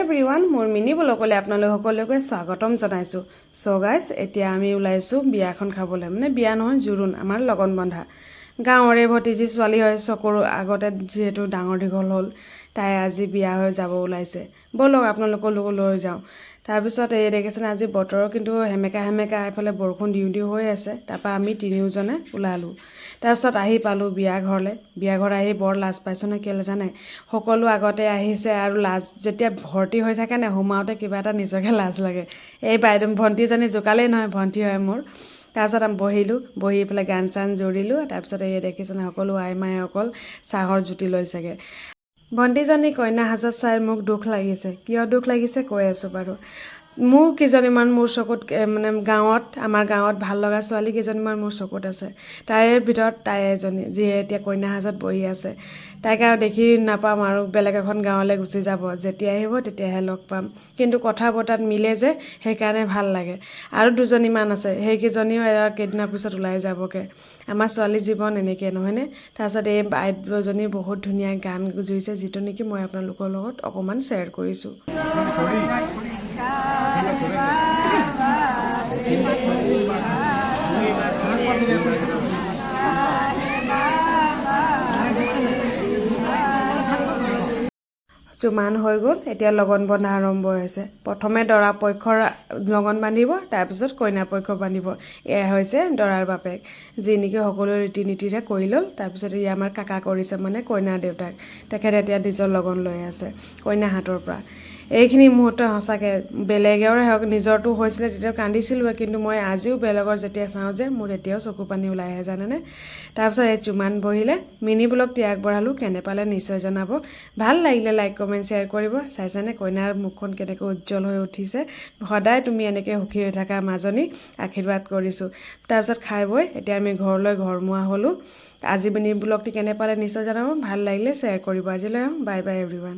Everyone মোৰ mini ব্লগলৈ আপোনালোক সকলোকে স্বাগতম জনাইছোঁ। চ' গাইজ এতিয়া আমি ওলাইছোঁ বিয়াখন খাবলৈ, মানে বিয়া নহয় জোৰোণ, আমাৰ লগন বন্ধা। গাঁৱৰে ভতিজী ছোৱালী হয়, চকুৰ আগতে যিহেতু ডাঙৰ দীঘল হ'ল, তাই আজি বিয়া হৈ যাব ওলাইছে। ব'লক আপোনালোকলৈকো লৈ যাওঁ। তাৰপিছত এই দেখিছেনে আজি বতৰো কিন্তু সেমেকা এইফালে বৰষুণ দিওঁ দিওঁ হৈ আছে। তাৰপৰা আমি তিনিওজনে ওলালোঁ। তাৰপিছত আহি পালোঁ বিয়া ঘৰলৈ। বিয়া ঘৰত আহি বৰ লাজ পাইছোঁ নহয়, কেলৈ জানে? সকলো আগতে আহিছে আৰু লাজ যেতিয়া ভৰ্তি হৈ থাকে নে সোমাওঁতে কিবা এটা নিজকে লাজ লাগে। এই বাইদেউ ভণ্টিজনী জোকালেই নহয়, ভণ্টি হয় মোৰ। তাৰপিছত আমি বহিলোঁ, বহি পেলাই গান চান জুৰিলোঁ। তাৰপিছত এই দেখিছেনে সকলো আই মায়ে অকল চাহৰ জুতি লৈছেগৈ। ভণ্টিজনী কইনা সাজত চাই মোক দুখ লাগিছে। কিয় দুখ লাগিছে কৈ আছোঁ বাৰু। মোৰ কেইজনীমান মোৰ চকুত মানে আমাৰ গাঁৱত ভাল লগা ছোৱালী কেইজনীমান মোৰ চকুত আছে। তাৰে ভিতৰত তাই এজনী যিয়ে এতিয়া কইনা সাজত বহি আছে। তাইক আৰু দেখি নাপাম আৰু বেলেগ এখন গাঁৱলৈ গুচি যাব। যেতিয়া আহিব তেতিয়াহে লগ পাম। কিন্তু কথা বতৰাত মিলে যে, সেইকাৰণে ভাল লাগে। আৰু দুজনীমান আছে, সেইকেইজনীও কেইদিনৰ পিছত ওলাই যাবগৈ। আমাৰ ছোৱালী জীৱন এনেকৈ নহয়নে? তাৰপিছত এই বাইদেউজনী বহুত ধুনীয়া গান জুৰিছে, যিটো নেকি মই আপোনালোকৰ লগত অকণমান শ্বেয়াৰ কৰিছোঁ। জুমান হৈ গ'ল, এতিয়া লগন বন্ধা আৰম্ভ হৈছে। প্ৰথমে দৰা পক্ষৰ লগন বান্ধিব, তাৰপিছত কইনা পক্ষ বান্ধিব। এয়া হৈছে দৰাৰ বাপেক, যি নেকি সকলো ৰীতি নীতিৰে কৰি ল'ল। তাৰপিছত ই আমাৰ কাকা কৰিছে, মানে কইনাৰ দেউতাক। তেখেতে এতিয়া নিজৰ লগন লৈ আছে কইনা হাতৰ পৰা। এইখিনি মুহূৰ্ত সঁচাকৈ বেলেগৰে হওক, নিজৰটো হৈছিলে তেতিয়া কান্দিছিলোঁৱে, কিন্তু মই আজিও বেলেগৰ যেতিয়া চাওঁ যে মোৰ এতিয়াও চকু পানী ওলাই আহে জানেনে। তাৰপিছত এই জুমান বহিলে। মিনি ব্লগটি আগবঢ়ালোঁ, কেনে পালে নিশ্চয় জনাব। ভাল লাগিলে লাইক কমেণ্ট শ্বেয়াৰ কৰিব। চাইছেনে কইনাৰ মুখখন কেনেকৈ উজ্জ্বল হৈ উঠিছে। সদায় তুমি এনেকৈ সুখী হৈ থাকা মাজনী, আশীৰ্বাদ কৰিছোঁ। তাৰপিছত খাই বৈ এতিয়া আমি ঘৰলৈ ঘৰমুৱা হ'লোঁ। আজি মিনি ব্লগটি কেনে পালে নিশ্চয় জনাব। ভাল লাগিলে শ্বেয়াৰ কৰিব। আজিলৈ বাই বাই এভৰিৱান।